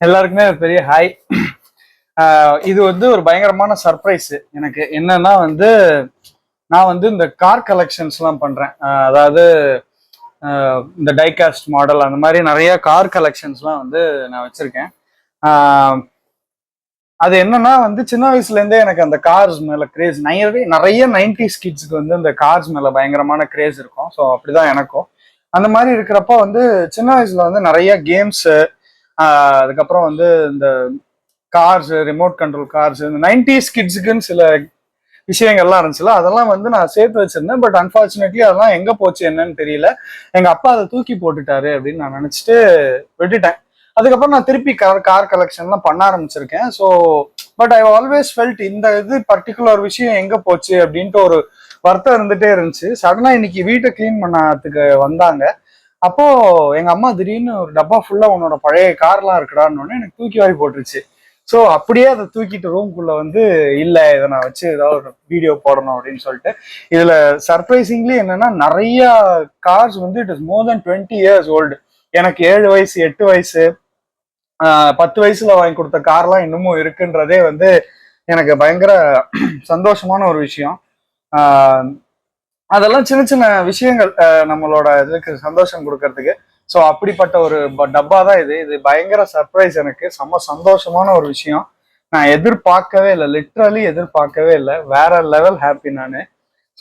எல்லாருக்குமே பெரிய ஹாய். இது வந்து ஒரு பயங்கரமான சர்ப்ரைஸ். எனக்கு என்னன்னா வந்து நான் வந்து இந்த கார் கலெக்ஷன்ஸ்லாம் பண்றேன். அதாவது இந்த டைகாஸ்ட் மாடல் அந்த மாதிரி நிறைய கார் கலெக்ஷன்ஸ்லாம் வந்து நான் வச்சிருக்கேன். ஆஹ் அது என்னன்னா வந்து சின்ன வயசுல இருந்தே எனக்கு அந்த கார்ஸ் மேல கிரேஸ், நிறைய 90s கிட்ஸ்க்கு வந்து இந்த கார்ஸ் மேல பயங்கரமான கிரேஸ் இருக்கும். ஸோ அப்படிதான் எனக்கும். அந்த மாதிரி இருக்கிறப்ப வந்து சின்ன வயசுல வந்து நிறைய கேம்ஸ், அதுக்கப்புறம் வந்து இந்த கார்ஸ், ரிமோட் கண்ட்ரோல் கார்ஸ், இந்த 90s கிட்ஸுக்குன்னு சில விஷயங்கள்லாம் இருந்துச்சுல, அதெல்லாம் வந்து நான் சேர்த்து வச்சிருந்தேன். பட் அன்பார்ச்சுனேட்லி அதெல்லாம் எங்க போச்சு என்னன்னு தெரியல. எங்க அப்பா அதை தூக்கி போட்டுட்டாரு அப்படின்னு நான் நினைச்சிட்டு விட்டுட்டேன். அதுக்கப்புறம் நான் திருப்பி கார் கலெக்ஷன்லாம் பண்ண ஆரம்பிச்சிருக்கேன். So but I always felt இந்த இது பர்டிகுலர் விஷயம் எங்க போச்சு அப்படின்ட்டு ஒரு வருத்தம் இருந்துட்டே இருந்துச்சு. சடனா இன்னைக்கு வீட்டை கிளீன் பண்ணதுக்கு வந்தாங்க. அப்போ எங்க அம்மா திடீர்னு ஒரு டப்பா ஃபுல்லா உன்னோட பழைய கார்லாம் இருக்குடான்னு எனக்கு தூக்கி வாரி போட்டுருச்சு. ஸோ அப்படியே அதை தூக்கிட்டு ரூம்குள்ள வந்து இல்ல இதை நான் வச்சு ஏதாவது ஒரு வீடியோ போடணும் அப்படின்னு சொல்லிட்டு. இதுல சர்ப்ரைசிங்லி என்னன்னா நிறைய கார்ஸ் வந்து it is more then 20 years old. எனக்கு 7 வயசு 8 வயசு 10 வயசுல வாங்கி கொடுத்த கார்லாம் இன்னமும் இருக்குன்றதே வந்து எனக்கு பயங்கர சந்தோஷமான ஒரு விஷயம். அதெல்லாம் சின்ன சின்ன விஷயங்கள் நம்மளோட இதுக்கு சந்தோஷம் கொடுக்கறதுக்கு. ஸோ அப்படிப்பட்ட ஒரு டப்பா தான் இது. இது பயங்கர சர்ப்ரைஸ், எனக்கு செம்ம சந்தோஷமான ஒரு விஷயம். நான் எதிர்பார்க்கவே இல்லை, லிட்ரலி எதிர்பார்க்கவே இல்லை. வேற லெவல் ஹாப்பி நான்.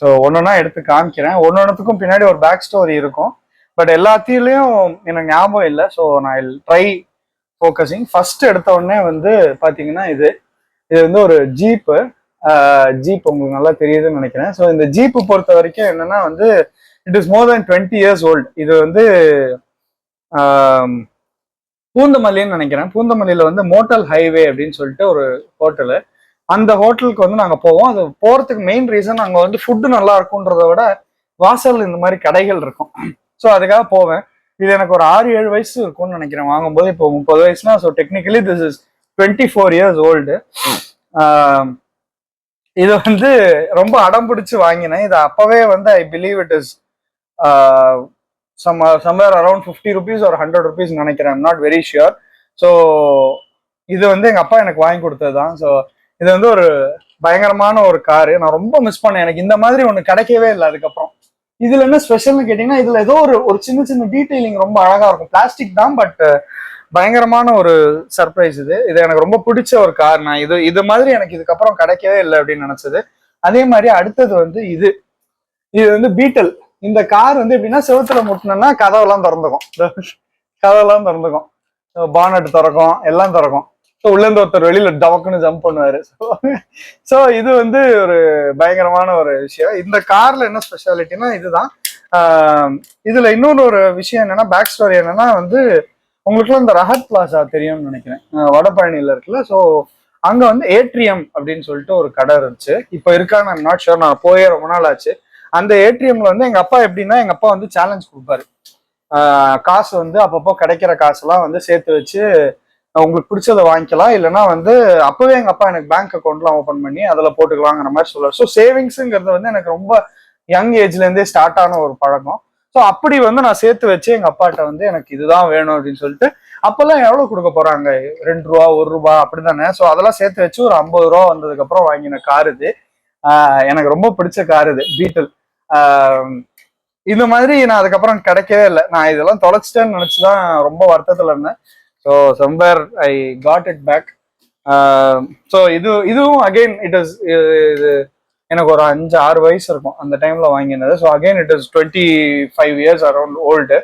ஸோ ஒன்னொன்னா எடுத்து காமிக்கிறேன். ஒன்னொன்னுத்துக்கும் பின்னாடி ஒரு பேக் ஸ்டோரி இருக்கும். பட் எல்லாத்தையும் எனக்கு ஞாபகம் இல்லை. ஸோ நான் ட்ரை ஃபோக்கஸிங். ஃபர்ஸ்ட் எடுத்த உடனே வந்து பாத்தீங்கன்னா இது வந்து ஒரு ஜீப்பு. ஜீப் உங்களுக்கு நல்லா தெரியுதுன்னு நினைக்கிறேன். ஸோ இந்த ஜீப்பு பொறுத்த வரைக்கும் என்னன்னா வந்து it is more then 20 years old. இது வந்து பூந்தமல்லின்னு நினைக்கிறேன். பூந்தமல்லியில வந்து மோட்டல் ஹைவே அப்படின்னு சொல்லிட்டு ஒரு ஹோட்டலு. அந்த ஹோட்டலுக்கு வந்து நாங்கள் போவோம். அது போறதுக்கு மெயின் ரீசன் அங்கே வந்து ஃபுட்டு நல்லா இருக்கும்ன்றத விட வாசல் இந்த மாதிரி கடைகள் இருக்கும். ஸோ அதுக்காக போவேன். இது எனக்கு ஒரு 6-7 வயசு இருக்கும்னு நினைக்கிறேன் வாங்கும்போது. இப்போ 30 வயசுனா so technically this is 24 years old. இது வந்து ரொம்ப அடம் பிடிச்சு வாங்கினேன். இது அப்பவே வந்து I believe it is somewhere around 50 rupees ஒரு 100 rupees நினைக்கிறேன். I'm not very sure. So இது வந்து எங்க அப்பா எனக்கு வாங்கி கொடுத்தது தான். ஸோ இது வந்து ஒரு பயங்கரமான ஒரு காரு. நான் ரொம்ப மிஸ் பண்ணேன். எனக்கு இந்த மாதிரி ஒன்று கிடைக்கவே இல்லை. அதுக்கப்புறம் இதுல என்ன ஸ்பெஷல்னு கேட்டீங்கன்னா, இதுல ஏதோ ஒரு சின்ன சின்ன டீட்டெயிலிங் ரொம்ப அழகா இருக்கும். பிளாஸ்டிக் தான், பட் பயங்கரமான ஒரு சர்ப்ரைஸ் இது. இது எனக்கு ரொம்ப பிடிச்ச ஒரு கார். நான் இது மாதிரி எனக்கு இதுக்கப்புறம் கிடைக்கவே இல்லை அப்படின்னு நினைச்சது. அதே மாதிரி அடுத்தது வந்து இது வந்து பீட்டல். இந்த கார் வந்து எப்படின்னா செவுத்துல முட்டினோம்னா கதவெல்லாம் திறந்துக்கும், பானட் திறக்கும், எல்லாம் திறக்கும். ஸோ உள்ள இருந்து ஒருத்தர் வெளியில டவக்குன்னு ஜம்ப் பண்ணுவாரு. ஸோ இது வந்து ஒரு பயங்கரமான ஒரு விஷயம். இந்த கார்ல என்ன ஸ்பெஷாலிட்டினா இதுதான். இதுல இன்னொரு ஒரு விஷயம் என்னன்னா, பேக் ஸ்டோரி என்னன்னா வந்து உங்களுக்குலாம் இந்த ரஹத் பிளாசா தெரியும்னு நினைக்கிறேன், வடபழனியில இருக்குல்ல. ஸோ அங்க வந்து ஏட்ரியம் அப்படின்னு சொல்லிட்டு ஒரு கடை இருந்துச்சு. இப்போ இருக்கான்னு ஐம் நாட் ஷுர், நான் போயே ரொம்ப நாள் ஆச்சு. அந்த ஏடிஎம்ல வந்து எங்க அப்பா எப்படின்னா, எங்க அப்பா வந்து சேலஞ்ச் கொடுப்பாரு. காசு வந்து அப்பப்போ கிடைக்கிற காசுலாம் வந்து சேர்த்து வச்சு உங்களுக்கு பிடிச்சதை வாங்கிக்கலாம், இல்லைன்னா வந்து அப்பவே எங்க அப்பா எனக்கு பேங்க் அக்கௌண்ட்லாம் ஓப்பன் பண்ணி அதுல போட்டுக்கலாங்கிற மாதிரி சொல்லுவார். ஸோ சேவிங்ஸுங்கிறது வந்து எனக்கு ரொம்ப யங் ஏஜ்ல இருந்தே ஸ்டார்ட் ஆன ஒரு பழக்கம். ஸோ அப்படி வந்து நான் சேர்த்து வச்சு எங்க அப்பாட்ட வந்து எனக்கு இதுதான் வேணும் அப்படின்னு சொல்லிட்டு, அப்பெல்லாம் எவ்வளவு கொடுக்க போறாங்க, 2 ரூபா 1 ரூபா அப்படிதானே. ஸோ அதெல்லாம் சேர்த்து வச்சு ஒரு 50 ரூபா வந்ததுக்கு அப்புறம் வாங்கின கார் இது. எனக்கு ரொம்ப பிடிச்ச கார் இது, பீட்டல். இந்த மாதிரி நான் அதுக்கப்புறம் கிடைக்கவே இல்லை. நான் இதெல்லாம் தொலைச்சிட்டேன்னு நினைச்சுதான் ரொம்ப வருத்தத்துல இருந்தேன். So somewhere I got it back. So இதுவும் அகெயின் இட் இஸ், இது எனக்கு ஒரு 5-6 வயசு இருக்கும் அந்த டைம்ல வாங்கினது. So again it is 25 years around old.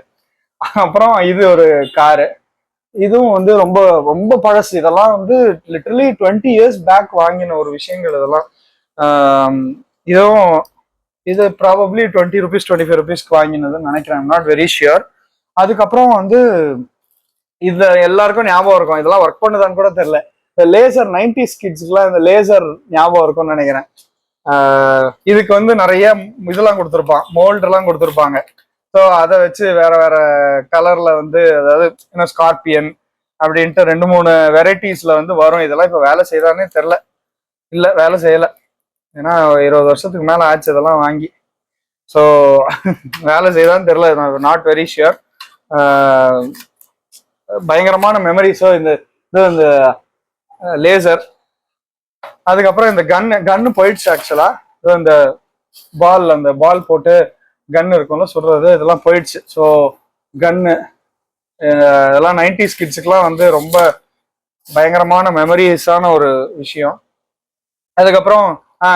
அப்புறம் இது ஒரு காரு. இதுவும் வந்து ரொம்ப ரொம்ப பழசு. இதெல்லாம் வந்து லிட்டரலி 20 years பேக் வாங்கின ஒரு விஷயங்கள் இதெல்லாம். இதுவும் இது ப்ராபப்ளி 20 rupees 25 rupeesக்கு வாங்கினதுன்னு நினைக்கிறேன், நாட் வெரி ஷியோர். அதுக்கப்புறம் வந்து இது எல்லாருக்கும் ஞாபகம் இருக்கும், இதெல்லாம் ஒர்க் பண்ணுதான்னு கூட தெரியல. இந்த லேசர் 90s கிட்ஸ்க்குலாம் இந்த லேசர் ஞாபகம் இருக்கும்னு நினைக்கிறேன். இதுக்கு வந்து நிறைய இதெல்லாம் கொடுத்துருப்பான், மோல்டு எல்லாம் கொடுத்துருப்பாங்க. ஸோ அதை வச்சு வேற வேற கலர்ல வந்து, அதாவது இன்னும் ஸ்கார்பியன் அப்படின்ட்டு 2-3 வெரைட்டிஸ்ல வந்து வரும். இதெல்லாம் இப்போ வேலை செய்தானே தெரில. இல்லை, வேலை செய்யலை. ஏன்னா 20 வருஷத்துக்கு மேல ஆச்சு இதெல்லாம் வாங்கி. ஸோ வேலை செய்தான்னு தெரியல, நாட் வெரி ஷியோர். பயங்கரமான மெமரி. ஸோ இந்த இது இந்த லேசர். அதுக்கப்புறம் இந்த கன்னு போயிடுச்சு ஆக்சுவலா. இது இந்த அந்த பால் போட்டு கன் இருக்கும்ல சுடுறது, இதெல்லாம் போயிடுச்சு. ஸோ கன்னு இதெல்லாம் 90s கிட்ஸுக்குலாம் வந்து ரொம்ப பயங்கரமான மெமரிஸான ஒரு விஷயம். அதுக்கப்புறம்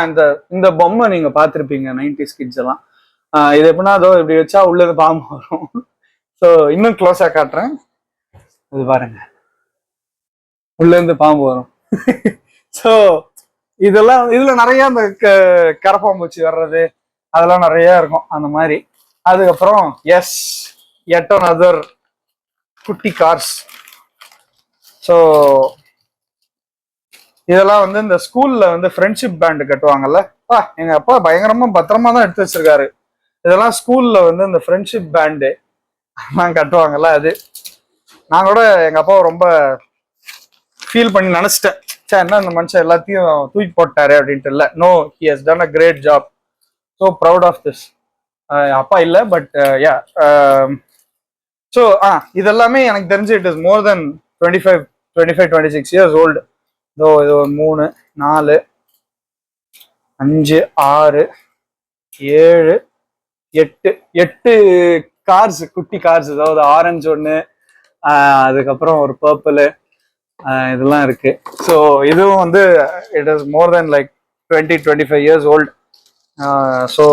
இந்த இந்த பொம்மை நீங்க பார்த்துருப்பீங்க 90s கிட்ஸ் எல்லாம். இது எப்படின்னா அதோ இப்படி வச்சா உள்ளது பாம்பு வரும். ஸோ இன்னும் க்ளோஸா காட்டுறேன், இது பாருங்க, உள்ள இருந்து பாம்பு வரும். ஸோ இதெல்லாம் இதுல நிறைய அந்த கரப்பாம்பூச்சி வர்றது அதெல்லாம் நிறைய இருக்கும் அந்த மாதிரி. அதுக்கப்புறம் எஸ் yet another குட்டி கார்ஸ். ஸோ இதெல்லாம் வந்து இந்த ஸ்கூல்ல வந்து ஃப்ரெண்ட்ஷிப் பேண்ட் கட்டுவாங்கல்ல, எங்க அப்பா பயங்கரமா பத்திரமா தான் எடுத்து வச்சிருக்காரு. இதெல்லாம் ஸ்கூல்ல வந்து இந்த ஃப்ரெண்ட்ஷிப் பேண்டு கட்டுவாங்கல்ல, அது நான் கூட எங்க அப்பாவை ரொம்ப ஃபீல் பண்ணி நினைச்சிட்டேன், சே என்ன இந்த மனுஷன் எல்லாத்தையும் தூக்கி போட்டாரு அப்படின்ட்டு. இல்லை, no, he has done a great job, so proud of this. அப்பா இல்லை, பட் யா. ஸோ இதெல்லாமே எனக்கு தெரிஞ்சு it is more than 26 years old. இதோ இது 3 4 5 6 7 8 கார்ஸ், குட்டி கார்ஸ். அதாவது ஆரஞ்சு ஒன்று, அதுக்கப்புறம் ஒரு பர்பிள், இதெல்லாம் இருக்கு. ஸோ இதுவும் வந்து it is more then like 25 years old. So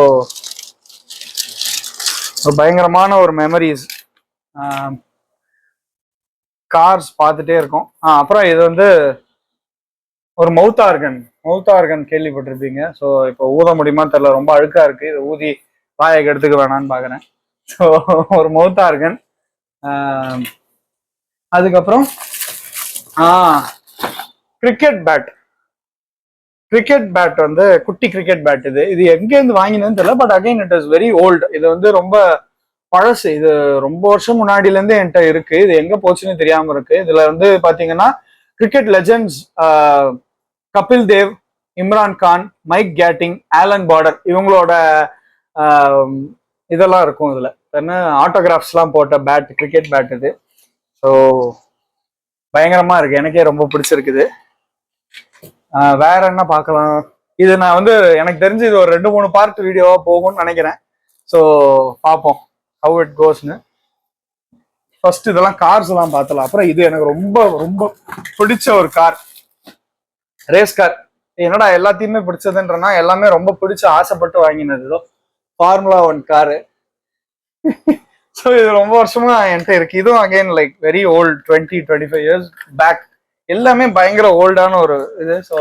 பயங்கரமான ஒரு மெமரிஸ். கார்ஸ் பார்த்துட்டே இருக்கும். அப்புறம் இது வந்து ஒரு மவுத் ஆர்கன் கேள்விப்பட்டிருப்பீங்க. ஸோ இப்போ ஊத முடியுமான்னு தெரியல, ரொம்ப அழுக்கா இருக்கு, இது ஊதி வாயை எடுத்துக்க வேணான்னு பாக்குறேன். ஸோ ஒரு மவுத் ஆர்கன். அதுக்கப்புறம் கிரிக்கெட் பேட் வந்து குட்டி கிரிக்கெட் பேட். இது எங்கேருந்து வாங்கினதுன்னு தெரியல, but again it is very old. இது வந்து ரொம்ப பழசு, இது ரொம்ப வருஷம் முன்னாடில இருந்து என்கிட்ட இருக்கு. இது எங்க போச்சுன்னு தெரியாம இருக்கு. இதுல வந்து பாத்தீங்கன்னா cricket legends Kapil Dev, Imran Khan, Mike Gatting, Allan Border இவங்களோட இதெல்லாம் இருக்கும். இதுல என்ன ஆட்டோகிராஃப்ஸ் எல்லாம் போட்ட பேட், கிரிக்கெட் பேட் இது. ஸோ பயங்கரமா இருக்கு, எனக்கே ரொம்ப பிடிச்சிருக்குது. வேற என்ன பார்க்கலாம்? இது நான் வந்து எனக்கு தெரிஞ்சு இது ஒரு 2-3 பார்ட் வீடியோவா போகும்னு நினைக்கிறேன். ஸோ பார்ப்போம் ஹவு இட் கோஸ்னு. ஃபர்ஸ்ட் இதெல்லாம் கார்ஸ் எல்லாம் பார்த்தலாம். அப்புறம் இது எனக்கு ரொம்ப ரொம்ப பிடிச்ச ஒரு கார், ரேஸ் கார். என்னடா எல்லாத்தையுமே பிடிச்சதுன்றனா எல்லாமே ரொம்ப பிடிச்ச ஆசைப்பட்டு வாங்கினது. இதோ ஃபார்முலா 1 காரு. ஸோ இது ரொம்ப வருஷமா என்கிட்ட இருக்கு. இதுவும் again like very old, 25 years back. எல்லாமே பயங்கர ஓல்டான ஒரு இது. ஸோ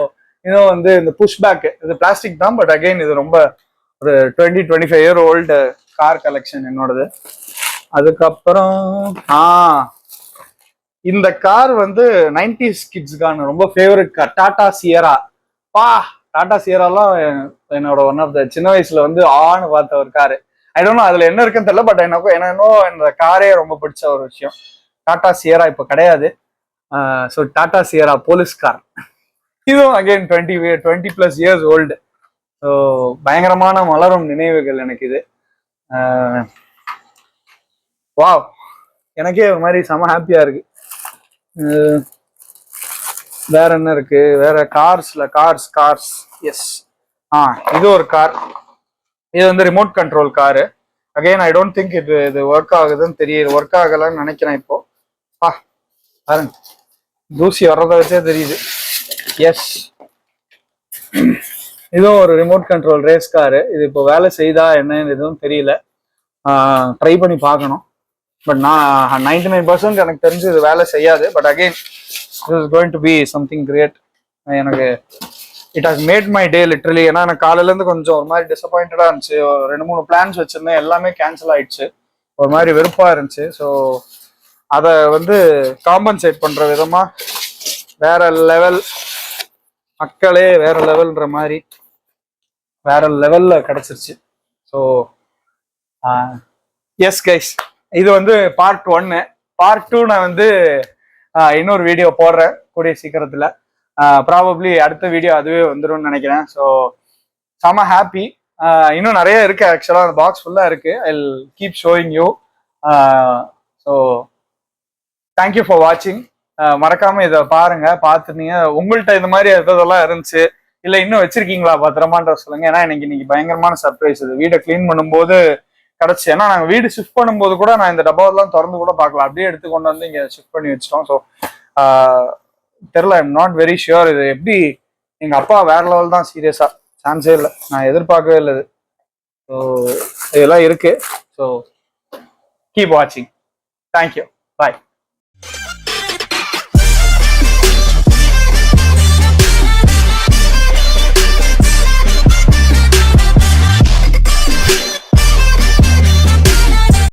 இதுவும் வந்து இந்த புஷ் பேக், இது பிளாஸ்டிக் தான், பட் அகைன் இது ரொம்ப ஒரு 25 இயர் ஓல்டு கார் கலெக்ஷன் என்னோடது. அதுக்கப்புறம் இந்த கார் வந்து 90s கிட்ஸ்க்கான ரொம்ப favourite car, Tata Sierra. Tata சியராலாம் என்னோட ஒன் ஆஃப் த சின்ன வயசுல வந்து பார்த்த ஒரு காரு. ஐ டோன்ட் நோ அதுல என்ன இருக்குன்னு தெரியல, பட் என்னன்னோ இந்த காரே ரொம்ப பிடிச்ச ஒரு விஷயம். டாடா சியரா இப்போ கிடையாது. So Tata Sierra police car. இதுவும் அகைன் 20+ இயர்ஸ் ஓல்டு. ஸோ பயங்கரமான மலரும் நினைவுகள் எனக்கு இது. வாவ், எனக்கே ஒரு மாதிரி செம ஹாப்பியா இருக்கு. வேற என்ன இருக்கு? வேற கார்ஸ். எஸ், இது ஒரு கார். இது வந்து remote control car. Again I don't think இது ஒர்க் ஆகுதுன்னு தெரியல, ஒர்க் ஆகலன்னு நினைக்கிறேன். இப்போ பாருங்க, தூசி வர்றத வச்சே தெரியுது. எஸ், இதுவும் ஒரு ரிமோட் கண்ட்ரோல் ரேஸ் காரு. இது இப்போ வேலை செய்தா என்னன்னு எதுவும் தெரியல, ட்ரை பண்ணி பார்க்கணும். பட் நான் 99% எனக்கு தெரிஞ்சு இது வேலை செய்யாது. But again this is going to be something great. எனக்கு it has made my day literally. ஏன்னா எனக்கு காலையிலேருந்து கொஞ்சம் ஒரு மாதிரி டிசப்பாயிண்டடா இருந்துச்சு. 2-3 பிளான்ஸ் வச்சிருந்தேன், எல்லாமே கேன்சல் ஆயிடுச்சு. ஒரு மாதிரி வெறுப்பா இருந்துச்சு. ஸோ அதை வந்து காம்பன்சேட் பண்ற விதமா வேற லெவல், மக்களே வேற லெவல்ன்ற மாதிரி வேற லெவல்ல கிடைச்சிருச்சு. ஸோ எஸ் கைஸ், இது வந்து பார்ட் 1. பார்ட் 2 நான் வந்து இன்னொரு வீடியோ போடுறேன் கூடிய சீக்கிரத்துல. ப்ராபப்ளி அடுத்த வீடியோ அதுவே வந்துடும் நினைக்கிறேன். ஸோ செம ஹாப்பி. இன்னும் நிறைய இருக்கு ஆக்சுவலா, அந்த பாக்ஸ் ஃபுல்லா இருக்கு. I will keep showing you. So thank you for வாட்சிங். மறக்காம இதை பாருங்க. பார்த்துட்டீங்க உங்கள்கிட்ட இந்த மாதிரி எதெல்லாம் இருந்துச்சு இல்ல இன்னும் வச்சிருக்கீங்களா பத்திரமான்ற சொல்லுங்க. ஏன்னா இன்னைக்கு பயங்கரமான சர்ப்ரைஸ். இது வீடை கிளீன் பண்ணும்போது கிடைச்சு. ஏன்னா நாங்க வீடு ஷிஃப்ட் பண்ணும்போது கூட நான் இந்த டப்பாவெல்லாம் திறந்து கூட பார்க்கலாம், அப்படியே எடுத்து கொண்டு வந்து இங்க ஷிஃப்ட் பண்ணி வச்சிட்டோம். ஸோ தெரியல, ஐம் நாட் வெரி ஷியோர் இது எப்படி. எங்க அப்பா வேற லெவல் தான், சீரியஸா சான்ஸே இல்லை, நான் எதிர்பார்க்கவே இல்லை இது. ஸோ இதெல்லாம் இருக்கு. ஸோ கீப் வாட்சிங். தேங்க்யூ, பாய்.